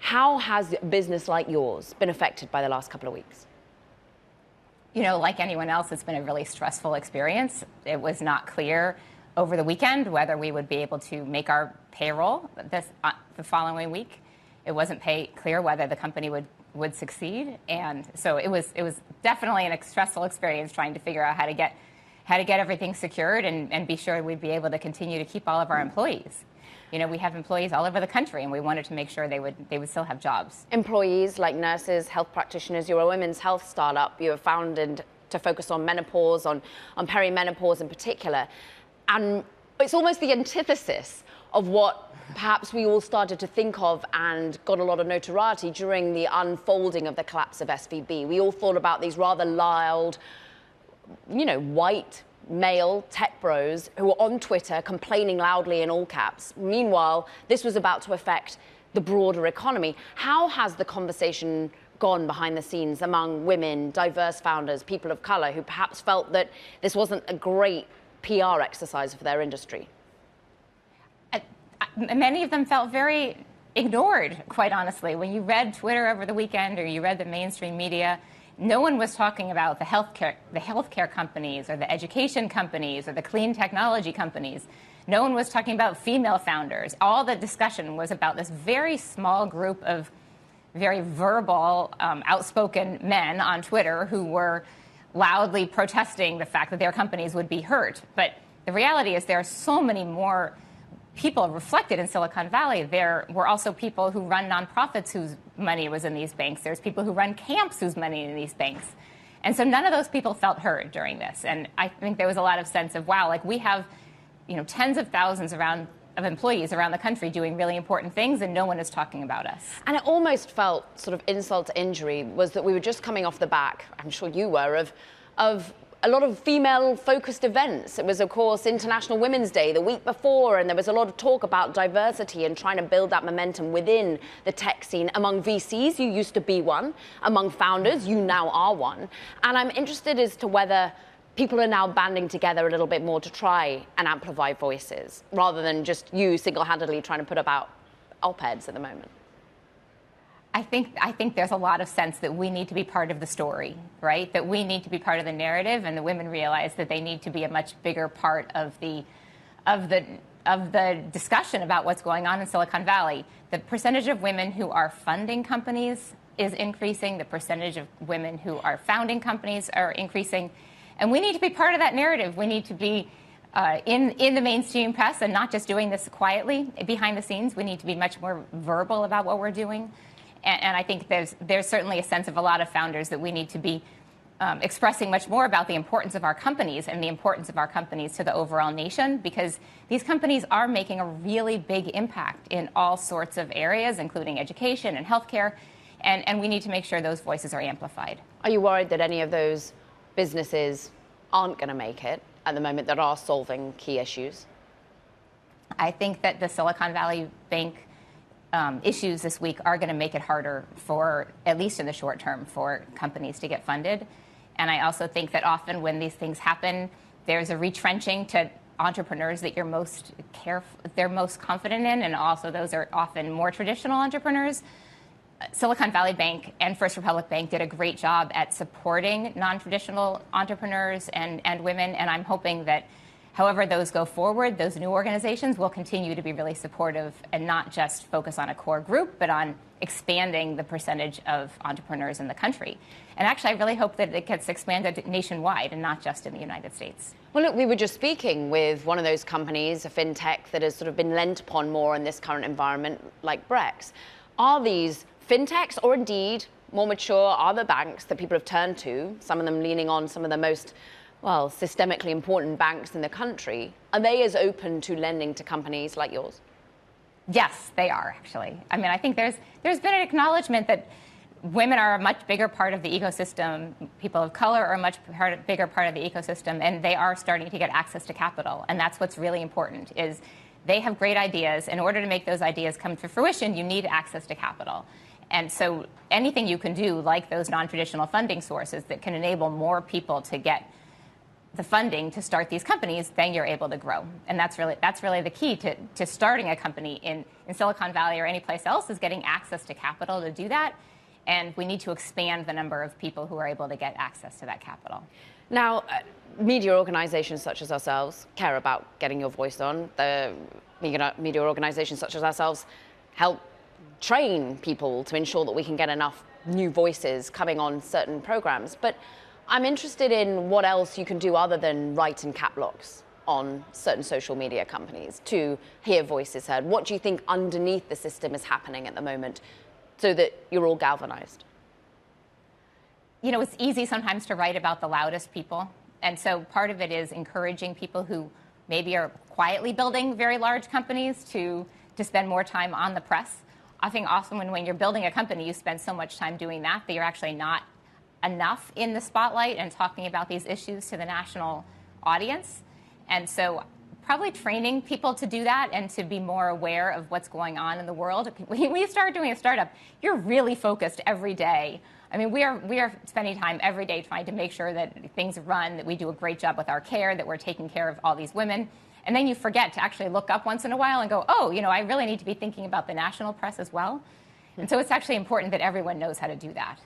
How has a business like yours been affected by the last couple of weeks? You know, like anyone else, it's been a really stressful experience. It was not clear over the weekend whether we would be able to make our payroll the following week. It wasn't clear whether the company would succeed, and so it was definitely a stressful experience trying to figure out how to get everything secured and be sure we'd be able to continue to keep all of our employees. You know, we have employees all over the country, and we wanted to make sure they would still have jobs. Employees like nurses, health practitioners. You're a women's health startup. You were founded to focus on menopause, on perimenopause in particular. And it's almost the antithesis of what perhaps we all started to think of and got a lot of notoriety during the unfolding of the collapse of SVB. We all thought about these rather loud, you know, white male tech bros who were on Twitter complaining loudly in all caps. Meanwhile, this was about to affect the broader economy. How has the conversation gone behind the scenes among women, diverse founders, people of color who perhaps felt that this wasn't a great PR exercise for their industry? Many of them felt very ignored, quite honestly. When you read Twitter over the weekend or you read the mainstream media, no one was talking about the healthcare companies or the education companies or the clean technology companies. No one was talking about female founders. All the discussion was about this very small group of very verbal, outspoken men on Twitter who were loudly protesting the fact that their companies would be hurt. But the reality is there are so many more people reflected in Silicon Valley. There were also people who run nonprofits whose money was in these banks. There's people who run camps whose money in these banks. And so none of those people felt heard during this. And I think there was a lot of sense of, wow, like we have, you know, tens of thousands of employees around the country doing really important things, and no one is talking about us. And it almost felt sort of insult to injury was that we were just coming off the back, I'm sure you were, of a lot of female-focused events. It was, of course, International Women's Day the week before, and there was a lot of talk about diversity and trying to build that momentum within the tech scene. Among VCs, you used to be one. Among founders, you now are one. And I'm interested as to whether people are now banding together a little bit more to try and amplify voices, rather than just you single-handedly trying to put about op-eds at the moment. I think there's a lot of sense that we need to be part of the story, right? That we need to be part of the narrative, and the women realize that they need to be a much bigger part of the discussion about what's going on in Silicon Valley. The percentage of women who are funding companies is increasing. The percentage of women who are founding companies are increasing, and we need to be part of that narrative. We need to be in the mainstream press and not just doing this quietly behind the scenes. We need to be much more verbal about what we're doing. And I think there's certainly a sense of a lot of founders that we need to be expressing much more about the importance of our companies and the importance of our companies to the overall nation, because these companies are making a really big impact in all sorts of areas, including education and healthcare, and we need to make sure those voices are amplified. Are you worried that any of those businesses aren't going to make it at the moment that are solving key issues? I think that the Silicon Valley Bank issues this week are going to make it harder for, at least in the short term, for companies to get funded. And I also think that often when these things happen, there's a retrenching to entrepreneurs that you're most confident in, and also those are often more traditional entrepreneurs. Silicon Valley Bank and First Republic Bank did a great job at supporting non-traditional entrepreneurs and women, and I'm hoping that however those go forward, those new organizations will continue to be really supportive and not just focus on a core group, but on expanding the percentage of entrepreneurs in the country. And actually, I really hope that it gets expanded nationwide and not just in the United States. Well, look, we were just speaking with one of those companies, a fintech that has sort of been lent upon more in this current environment, like Brex. Are these fintechs, or indeed, more mature, are the banks that people have turned to, some of them leaning on some of the most systemically important banks in the country, are they as open to lending to companies like yours? Yes, they are, actually. I mean, I think there's been an acknowledgement that women are a much bigger part of the ecosystem, people of color are a much bigger part of the ecosystem, and they are starting to get access to capital. And that's what's really important, is they have great ideas. In order to make those ideas come to fruition, you need access to capital. And so anything you can do, like those non-traditional funding sources that can enable more people to get the funding to start these companies, then you're able to grow. And that's really the key to starting a company in Silicon Valley or any place else, is getting access to capital to do that. And we need to expand the number of people who are able to get access to that capital. Now, media organizations such as ourselves care about getting your voice on. The media organizations such as ourselves help train people to ensure that we can get enough new voices coming on certain programs. But I'm interested in what else you can do other than write in cap locks on certain social media companies to hear voices heard. What do you think underneath the system is happening at the moment so that you're all galvanized? You know, it's easy sometimes to write about the loudest people. And so part of it is encouraging people who maybe are quietly building very large companies to spend more time on the press. I think often when you're building a company, you spend so much time doing that you're actually not enough in the spotlight and talking about these issues to the national audience. And so probably training people to do that and to be more aware of what's going on in the world. When you start doing a startup, you're really focused every day. I mean, we are spending time every day trying to make sure that things run, that we do a great job with our care, that we're taking care of all these women. And then you forget to actually look up once in a while and go, oh, you know, I really need to be thinking about the national press as well. And so it's actually important that everyone knows how to do that.